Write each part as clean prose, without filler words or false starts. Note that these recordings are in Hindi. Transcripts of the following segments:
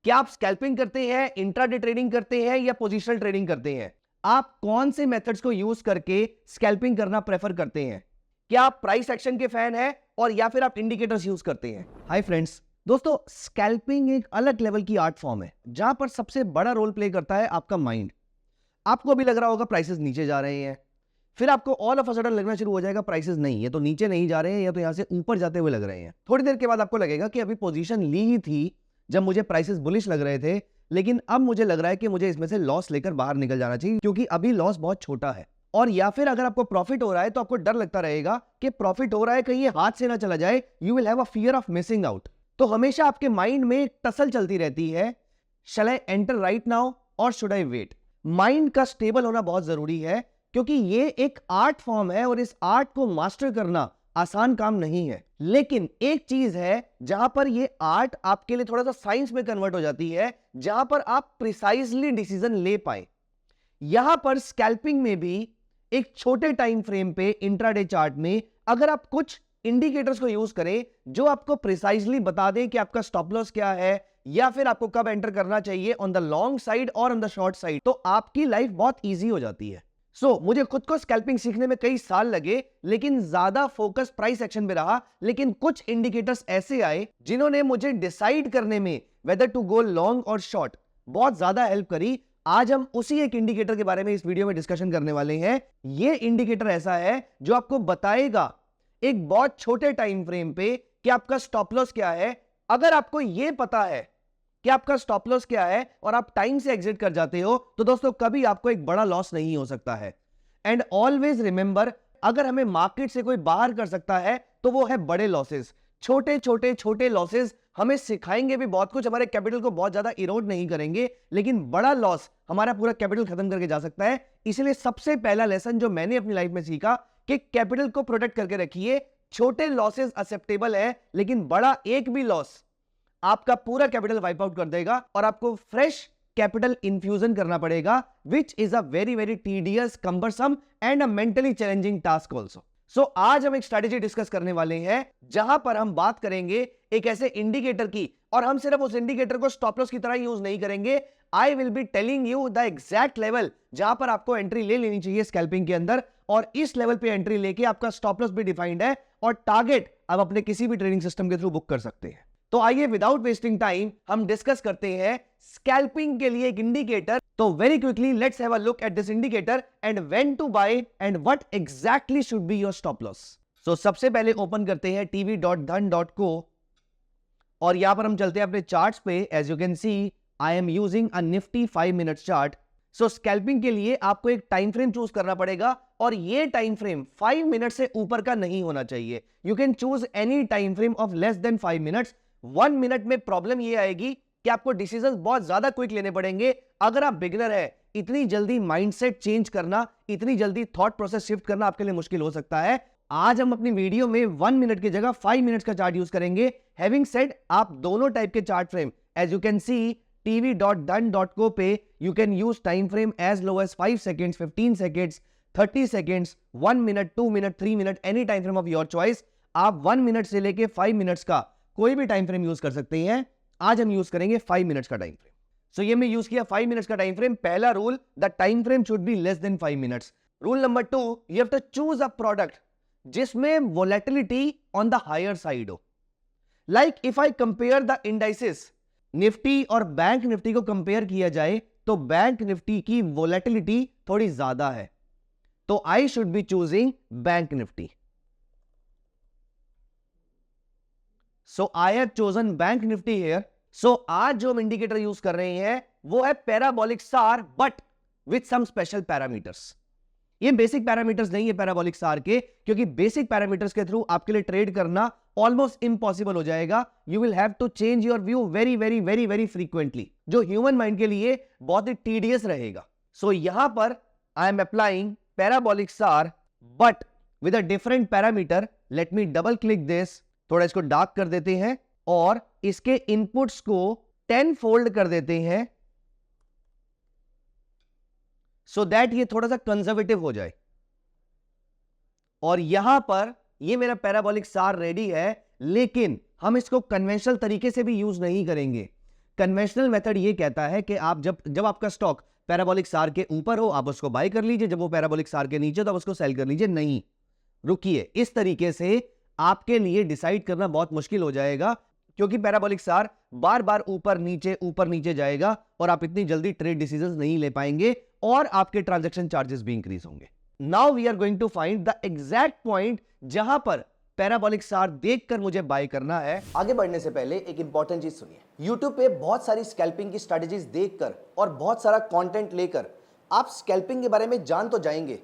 क्या आप स्कैल्पिंग करते हैं, इंट्राडे ट्रेडिंग करते हैं या पोजिशनल ट्रेडिंग करते हैं? आप कौन से मेथड्स को यूज करके स्कैल्पिंग करना प्रेफर करते हैं? क्या आप प्राइस एक्शन के फैन हैं और या फिर आप इंडिकेटर्स यूज करते हैं? हाय फ्रेंड्स, दोस्तों स्कैल्पिंग एक अलग लेवल की आर्ट फॉर्म है जहां पर सबसे बड़ा रोल प्ले करता है आपका माइंड। आपको अभी लग रहा होगा प्राइसेस नीचे जा रहे हैं, फिर आपको ऑल ऑफ अ सडन लगना शुरू हो जाएगा प्राइसेस नहीं, ये तो नीचे नहीं जा रहे हैं, या तो यहां से ऊपर जाते हुए लग रहे हैं। थोड़ी देर के बाद आपको लगेगा कि अभी पोजीशन ली ही थी जब मुझे प्राइसेस बुलिश लग रहे थे, लेकिन अब मुझे लग रहा है कि मुझे इसमें से लॉस लेकर बाहर निकल जाना चाहिए क्योंकि अभी लॉस बहुत छोटा है। और या फिर अगर आपको प्रॉफिट हो रहा है तो आपको डर लगता रहेगा कि प्रॉफिट हो रहा है कहीं ये हाथ से ना चला जाए, you will have a fear of missing out. तो हमेशा आपके माइंड में एक टसल चलती रहती है, शैल आई एंटर राइट नाउ और शुड आई वेट। माइंड का स्टेबल होना बहुत जरूरी है क्योंकि ये एक आर्ट फॉर्म है और इस आर्ट को मास्टर करना आसान काम नहीं है। लेकिन एक चीज है जहां पर ये आर्ट आपके लिए थोड़ा सा साइंस में कन्वर्ट हो जाती है, जहां पर आप प्रिसाइजली डिसीजन ले पाए। यहां पर स्कैल्पिंग में भी एक छोटे टाइम फ्रेम पे इंट्राडे चार्ट में अगर आप कुछ इंडिकेटर्स को यूज करें जो आपको प्रिसाइजली बता दें कि आपका स्टॉप लॉस क्या है या फिर आपको कब एंटर करना चाहिए ऑन द लॉन्ग साइड और ऑन द शॉर्ट साइड, तो आपकी लाइफ बहुत इजी हो जाती है। मुझे खुद को स्कैल्पिंग सीखने में कई साल लगे, लेकिन ज्यादा फोकस प्राइस एक्शन पे रहा। लेकिन कुछ इंडिकेटर्स ऐसे आए जिन्होंने मुझे डिसाइड करने में वेदर टू गो लॉन्ग और शॉर्ट बहुत ज्यादा हेल्प करी। आज हम उसी एक इंडिकेटर के बारे में इस वीडियो में डिस्कशन करने वाले हैं। यह इंडिकेटर ऐसा है जो आपको बताएगा एक बहुत छोटे टाइम फ्रेम पे कि आपका स्टॉप लॉस क्या है। अगर आपको यह पता है कि आपका स्टॉप लॉस क्या है और आप टाइम से एग्जिट कर जाते हो, तो दोस्तों कभी आपको एक बड़ा लॉस नहीं हो सकता है। एंड ऑलवेज रिमेंबर, अगर हमें मार्केट से कोई बाहर कर सकता है तो वो है बड़े लॉसेस। छोटे लॉसेस हमें सिखाएंगे भी बहुत कुछ, हमारे कैपिटल को बहुत ज्यादा इरोड नहीं करेंगे, लेकिन बड़ा लॉस हमारा पूरा कैपिटल खत्म करके जा सकता है। इसलिए सबसे पहला लेसन जो मैंने अपनी लाइफ में सीखा कि कैपिटल को प्रोटेक्ट करके रखिए। छोटे लॉसेस एक्सेप्टेबल है, लेकिन बड़ा एक भी लॉस आपका पूरा कैपिटल वाइप आउट कर देगा और आपको फ्रेश कैपिटल इन्फ्यूजन करना पड़ेगा, which is a very very tedious, कंबरसम and a mentally challenging task also. आज हम एक स्ट्रेटेजी डिस्कस करने वाले हैं जहां पर हम बात करेंगे एक ऐसे इंडिकेटर की, और हम सिर्फ उस इंडिकेटर को स्टॉप लॉस की तरह यूज नहीं करेंगे। I will be telling you the exact level जहां पर आपको एंट्री ले लेनी चाहिए स्कैल्पिंग के अंदर, और इस लेवल पे एंट्री लेके आपका स्टॉप लॉस भी डिफाइंड है और टारगेट आप अपने किसी भी ट्रेडिंग सिस्टम के थ्रू बुक कर सकते हैं। तो आइए विदाउट वेस्टिंग टाइम हम डिस्कस करते हैं स्कैल्पिंग के लिए एक इंडिकेटर। तो very quickly let's have a look at this indicator and when to buy and what exactly should be your stop loss. सबसे पहले ओपन करते हैं tv.dhan.co और यहां पर हम चलते हैं अपने चार्ट्स पे। As you can see I am using a Nifty 5 minute chart. Scalping के लिए आपको एक टाइम फ्रेम चूज करना पड़ेगा और ये टाइम फ्रेम 5 मिनट से ऊपर का नहीं होना चाहिए। You can choose any time frame of less than 5 minutes. 1 minute में प्रॉब्लम ये आएगी कि आपको डिसीजंस बहुत ज्यादा क्विक लेने पड़ेंगे। अगर आप बिगिनर है, इतनी जल्दी माइंडसेट चेंज करना, इतनी जल्दी थॉट प्रोसेस शिफ्ट करना आपके लिए मुश्किल हो सकता है। आज हम अपनी वीडियो में 1 मिनट की जगह 5 मिनट्स का चार्ट यूज करेंगे। हैविंग सेड, आप दोनों टाइप के chart frame, as you can see tv.dhan.co पे you can use time frame as low as 5 seconds, 15 seconds, 30 seconds, 1 minute, 2 minute, 3 minute, any time frame of your choice. आप 1 मिनट से लेके 5 मिनट्स का कोई भी टाइम फ्रेम यूज कर सकते हैं। आज हम यूज करेंगे 5 मिनट्स का टाइम फ्रेम। ये मैं यूज किया 5 मिनट्स का टाइम फ्रेम। पहला rule, the time frame should be less than 5 minutes. Rule number 2, you have to choose a product जिसमें volatility on the higher side हो। Like if I compare the indices, Nifty और बैंक निफ्टी को कंपेयर किया जाए तो बैंक निफ्टी की वोलेटिलिटी थोड़ी ज्यादा है, तो I should be choosing bank Nifty. I have chosen bank Nifty here. आज जो हम इंडिकेटर यूज कर रहे हैं वो है parabolic SAR, but with some special parameters. ये बेसिक पैरामीटर्स नहीं है पैराबोलिक सार के, क्योंकि बेसिक पैरामीटर्स के थ्रू आपके लिए ट्रेड करना ऑलमोस्ट इम्पॉसिबल हो जाएगा। You will have to change your view very very very very frequently, जो ह्यूमन माइंड के लिए बहुत ही टीडियस रहेगा। यहां पर I am applying parabolic SAR but with a different parameter. Let me double click this, थोड़ा इसको डार्क कर देते हैं और इसके इनपुट्स को 10 फोल्ड कर देते हैं सो दैट ये थोड़ा सा कंजर्वेटिव हो जाए। और यहां पर ये मेरा पैराबोलिक सार रेडी है, लेकिन हम इसको कन्वेंशनल तरीके से भी यूज नहीं करेंगे। कन्वेंशनल मेथड ये कहता है कि आप जब आपका स्टॉक पैराबोलिक सार के ऊपर हो आप उसको बाय कर लीजिए, जब वो पैराबोलिक सार के नीचे तो आप उसको सेल कर लीजिए। नहीं, रुकिए, इस तरीके से आपके लिए डिसाइड करना बहुत मुश्किल हो जाएगा, क्योंकि पैराबोलिक सार बार बार ऊपर नीचे जाएगा और आप इतनी जल्दी ट्रेड डिसीजंस नहीं ले पाएंगे और आपके ट्रांजैक्शन चार्जेस भी इंक्रीज होंगे। Now we are going to find the exact point जहां पर पैराबोलिक सार देखकर मुझे बाय करना है। आगे बढ़ने से पहले एक इंपॉर्टेंट चीज सुनिए। YouTube पे बहुत सारी स्कैल्पिंग की स्ट्रेटजीज देखकर और बहुत सारा कंटेंट लेकर आप स्कैल्पिंग के बारे में जान तो जाएंगे,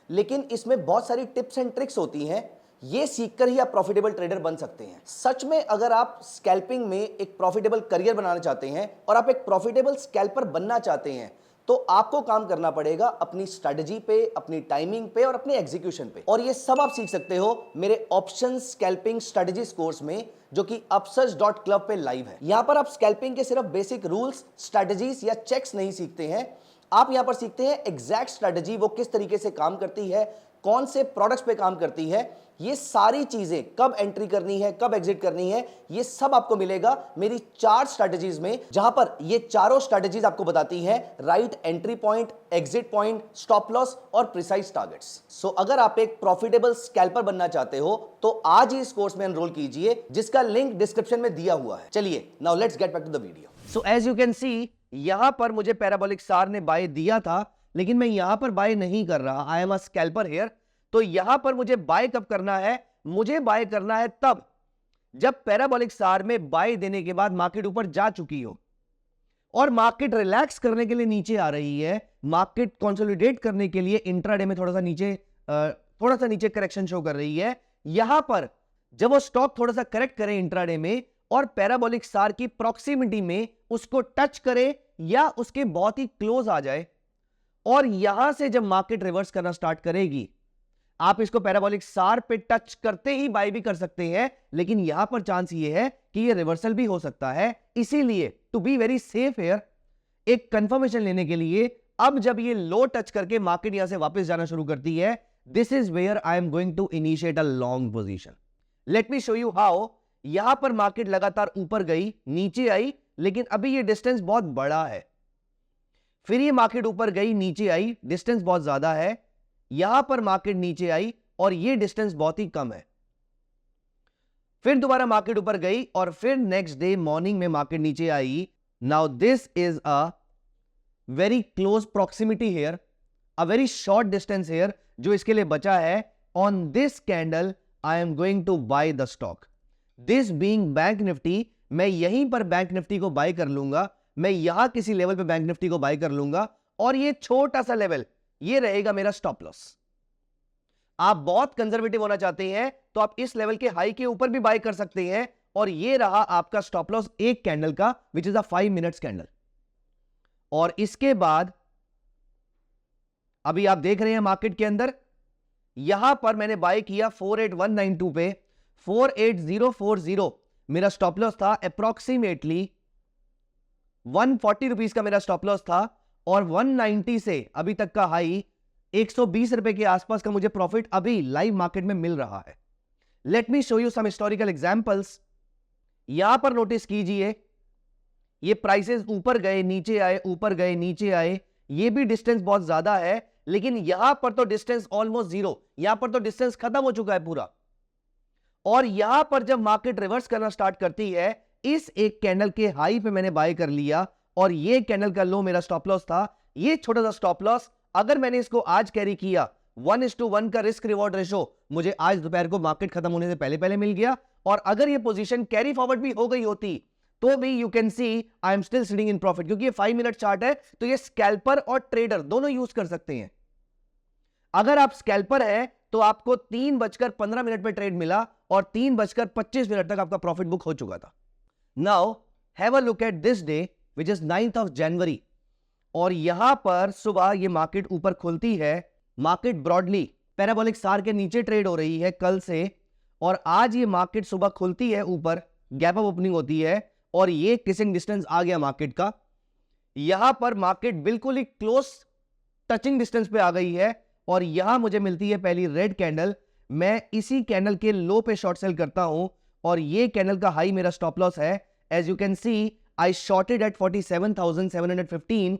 लेकिन इसमें बहुत सारी टिप्स एंड ट्रिक्स होती हैं, ये सीखकर ही आप प्रॉफिटेबल ट्रेडर बन सकते हैं। सच में अगर आप स्कैल्पिंग में एक प्रॉफिटेबल करियर बनाना चाहते हैं और आप एक प्रॉफिटेबल स्कैल्पर बनना चाहते हैं, तो आपको काम करना पड़ेगा अपनी स्ट्रेटजी पे, अपनी टाइमिंग पे और अपने एग्जीक्यूशन पे। और ये सब आप सीख सकते हो मेरे ऑप्शन स्कैल्पिंग स्ट्रेटजीज कोर्स में, जो कि upsurge.club पे लाइव है। यहां पर आप स्कैल्पिंग के सिर्फ बेसिक रूल्स, स्ट्रेटजीज या चेक्स नहीं सीखते हैं, आप यहां पर सीखते हैं एग्जैक्ट स्ट्रेटजी वो किस तरीके से काम करती है, कौन से प्रोडक्ट्स पे काम करती है, ये सारी चीजें कब एंट्री करनी है, कब एग्जिट करनी है, ये सब आपको मिलेगा मेरी 4 स्ट्रेटजीज में, जहां पर ये चारों स्ट्रेटजीज आपको बताती हैं right entry point, exit point, stop loss और प्रिसाइज टारगेट्स। सो अगर आप एक प्रॉफिटेबल स्कैल्पर बनना चाहते हो तो आज ही इस कोर्स में एनरोल कीजिए, जिसका लिंक डिस्क्रिप्शन में दिया हुआ है। चलिए now let's get back to the video. So as you can see, यहां पर मुझे पैराबोलिक सार ने बाय दिया था, लेकिन मैं यहां पर बाय नहीं कर रहा। I am a scalper here. तो यहां पर मुझे बाय कब करना है? मुझे बाय करना है तब जब पैराबोलिक सार में बाय देने के बाद मार्केट ऊपर जा चुकी हो और मार्केट रिलैक्स करने के लिए नीचे आ रही है, मार्केट कंसोलिडेट करने के लिए इंट्राडे में थोड़ा सा नीचे करेक्शन शो कर रही है। यहां पर जब वो स्टॉक थोड़ा सा करेक्ट करे इंट्राडे में और पैराबोलिक सार की प्रॉक्सिमिटी में उसको टच करे या उसके बहुत ही क्लोज आ जाए, और यहां से जब मार्केट रिवर्स करना स्टार्ट करेगी, आप इसको पैराबोलिक सार पे टच करते ही बाय भी कर सकते हैं, लेकिन यहां पर चांस ये है कि ये रिवर्सल भी हो सकता है। इसीलिए to be very safe here, एक कंफर्मेशन लेने के लिए अब जब ये लो टच करके मार्केट यहां से वापस जाना शुरू करती है, this is where I am going to initiate a long position. Let me show you how. यहां पर मार्केट लगातार ऊपर गई, नीचे आई, लेकिन अभी ये डिस्टेंस बहुत बड़ा है। फिर ये मार्केट ऊपर गई, नीचे आई, डिस्टेंस बहुत ज्यादा है। यहां पर मार्केट नीचे आई और ये डिस्टेंस बहुत ही कम है। फिर दोबारा मार्केट ऊपर गई और फिर नेक्स्ट डे मॉर्निंग में मार्केट नीचे आई। Now this is a very close proximity here, a very short distance here जो इसके लिए बचा है। On this candle I am going to buy the stock, this being bank Nifty. मैं यहीं पर बैंक निफ्टी को बाय कर लूंगा, मैं यहां किसी लेवल पे बैंक निफ्टी को बाय कर लूंगा, और ये छोटा सा लेवल ये रहेगा मेरा स्टॉप लॉस। आप बहुत कंजर्वेटिव होना चाहते हैं तो आप इस लेवल के हाई के ऊपर भी बाय कर सकते हैं, और ये रहा आपका स्टॉप लॉस एक कैंडल का, which is a 5 minutes candle. और इसके बाद अभी आप देख रहे हैं मार्केट के अंदर, यहां पर मैंने बाय किया 48192 पे, 48040 मेरा स्टॉप लॉस था। अप्रोक्सीमेटली 140 रुपीज का मेरा स्टॉप लॉस था, और 190 से अभी तक का हाई 120 रुपए के आसपास का मुझे प्रॉफिट अभी लाइव मार्केट में मिल रहा है। Let me show you some historical examples. यहां पर नोटिस कीजिए, ये प्राइसेस ऊपर गए नीचे आए, ऊपर गए नीचे आए, ये भी डिस्टेंस बहुत ज्यादा है, लेकिन यहां पर तो डिस्टेंस ऑलमोस्ट जीरो, यहां पर तो डिस्टेंस खत्म हो चुका है पूरा। और यहां पर जब मार्केट रिवर्स करना स्टार्ट करती है, इस एक कैंडल के हाई पे मैंने बाय कर लिया, और ये कैंडल का लो मेरा स्टॉप लॉस था। ये छोटा सा स्टॉप लॉस अगर मैंने इसको आज कैरी किया, 1:1 का रिस्क रिवॉर्ड रेशो मुझे आज दोपहर को मार्केट खत्म होने से पहले मिल गया। और अगर ये पोजीशन कैरी फॉरवर्ड भी हो गई होती तो भी you can see I am still sitting in profit, क्योंकि ये 5 मिनट चार्ट है, तो ये स्कैल्पर और ट्रेडर दोनों यूज कर सकते हैं। अगर आप स्कैल्पर है तो आपको 3:15 पे ट्रेड मिला और 3:25 तक आपका प्रॉफिट बुक हो चुका था। Now have a look at this day which is 9th जनवरी, और यहां पर सुबह ये मार्केट ऊपर खुलती है। मार्केट ब्रॉडली पैराबोलिक सार के नीचे ट्रेड हो रही है कल से, और आज ये मार्केट सुबह खुलती है ऊपर, गैप अप ओपनिंग होती है, और ये किसिंग डिस्टेंस आ गया मार्केट का। यहां पर मार्केट बिल्कुल ही क्लोज टचिंग डिस्टेंस पे आ गई है, और यहां मुझे मिलती है पहली रेड कैंडल। मैं इसी कैंडल के लो पे शॉर्ट सेल करता हूं, और ये कैंडल का हाई मेरा स्टॉप लॉस है। As you can see I shorted at 47,715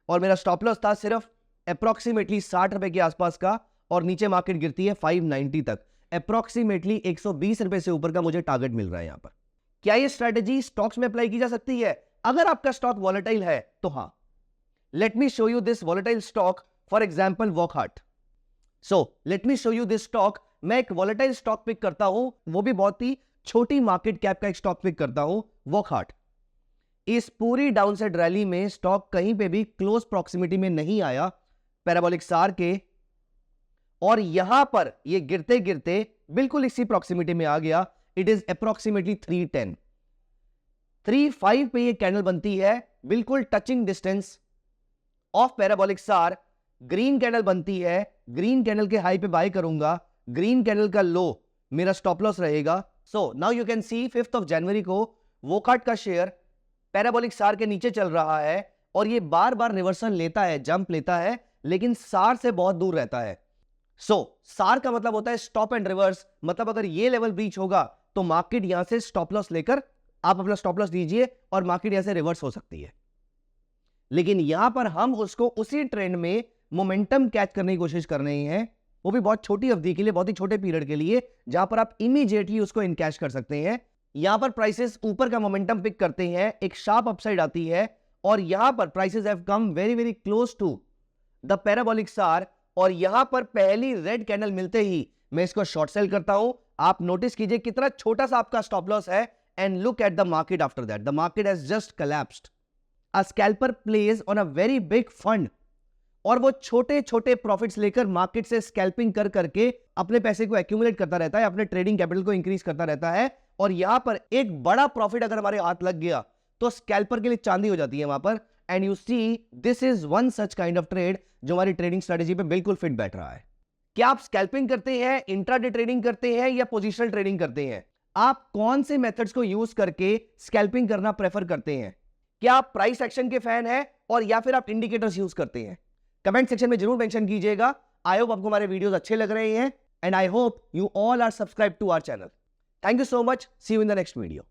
और मेरा स्टॉप लॉस था सिर्फ अप्रोक्सीमेटली 60 रुपए के आसपास का, और नीचे मार्केट गिरती है 590 तक। अप्रोक्सीमेटली 120 रुपए से ऊपर का मुझे टारगेट मिल रहा है यहां पर। क्या ये स्ट्रेटेजी स्टॉक्स में अप्लाई की जा सकती है? अगर आपका स्टॉक वॉलेटाइल है तो हां। Late me show you this volatile stock, for example Wockhardt. So let me show you this stock. मैं एक वॉलेटाइल स्टॉक पिक करता हूं, वो भी बहुत ही छोटी मार्केट कैप का एक स्टॉक पिक करता हूं, वॉकहार्ट। इस पूरी डाउनसाइड रैली में स्टॉक कहीं पे भी क्लोज प्रॉक्सिमिटी में नहीं आया पैराबोलिक सार के, और यहां पर ये गिरते गिरते बिल्कुल इसी प्रॉक्सिमिटी में आ गया। इट इज अप्रोक्सीमेटली 310, 3.5 पे ये कैंडल बनती है, बिल्कुल टचिंग डिस्टेंस ऑफ पैराबोलिक सार। ग्रीन कैंडल बनती है, ग्रीन कैंडल के हाई पे बाय करूंगा, ग्रीन कैंडल का लो मेरा स्टॉप लॉस रहेगा। सो नाउ यू कैन सी 5 जनवरी को वॉकहार्ट का शेयर पैराबोलिक सार के नीचे चल रहा है, और ये बार बार रिवर्सल लेता है, जंप लेता है, लेकिन सार से बहुत दूर रहता है। सार का मतलब होता है स्टॉप एंड रिवर्स। मतलब अगर ये लेवल ब्रीच होगा तो मार्केट यहां से स्टॉप लॉस लेकर आप अपना स्टॉप लॉस दीजिए और मार्केट यहां से रिवर्स हो सकती है। लेकिन यहां पर हम उसको उसी ट्रेंड में मोमेंटम कैच करने की कोशिश कर रहे हैं, वो भी बहुत छोटी अवधि के लिए, बहुत ही छोटे पीरियड के लिए, जहां पर आप इमीडिएटली उसको इनकैश कर सकते हैं। यहां पर प्राइसेस ऊपर का मोमेंटम पिक करते हैं, एक शार्प अपसाइड आती है, और यहां पर prices have come very very close to the parabolic SAR, और यहां पर पहली रेड कैंडल मिलते ही मैं इसको शॉर्ट सेल करता हूं। आप नोटिस कीजिए कितना छोटा सा आपका स्टॉप लॉस है, and look at the market after that. The market has just collapsed. A scalper plays on a very big fund, और वो छोटे छोटे प्रॉफिट्स लेकर मार्केट से स्कैल्पिंग कर करके अपने पैसे को एक्यूमुलेट करता रहता है, अपने ट्रेडिंग कैपिटल को इंक्रीज करता रहता है। और यहां पर एक बड़ा प्रॉफिट अगर हमारे हाथ लग गया तो स्कैल्पर के लिए चांदी हो जाती है वहां पर। And you see this is one such kind of trade जो हमारी ट्रेडिंग स्ट्रेटेजी पे बिल्कुल फिट बैठ रहा है। क्या आप स्कैल्पिंग करते हैं, इंट्राडे ट्रेडिंग करते हैं, या पोजिशनल ट्रेडिंग करते हैं? आप कौन से मेथड्स को यूज करके स्कैल्पिंग करना प्रेफर करते हैं? क्या आप प्राइस एक्शन के फैन हैं, और या फिर आप इंडिकेटर्स यूज करते हैं? कमेंट सेक्शन में जरूर मेंशन कीजिएगा। आई होप आपको हमारे वीडियोस अच्छे लग रहे हैं, and I hope you all are subscribe to our channel. Thank you so much. See you in the next video.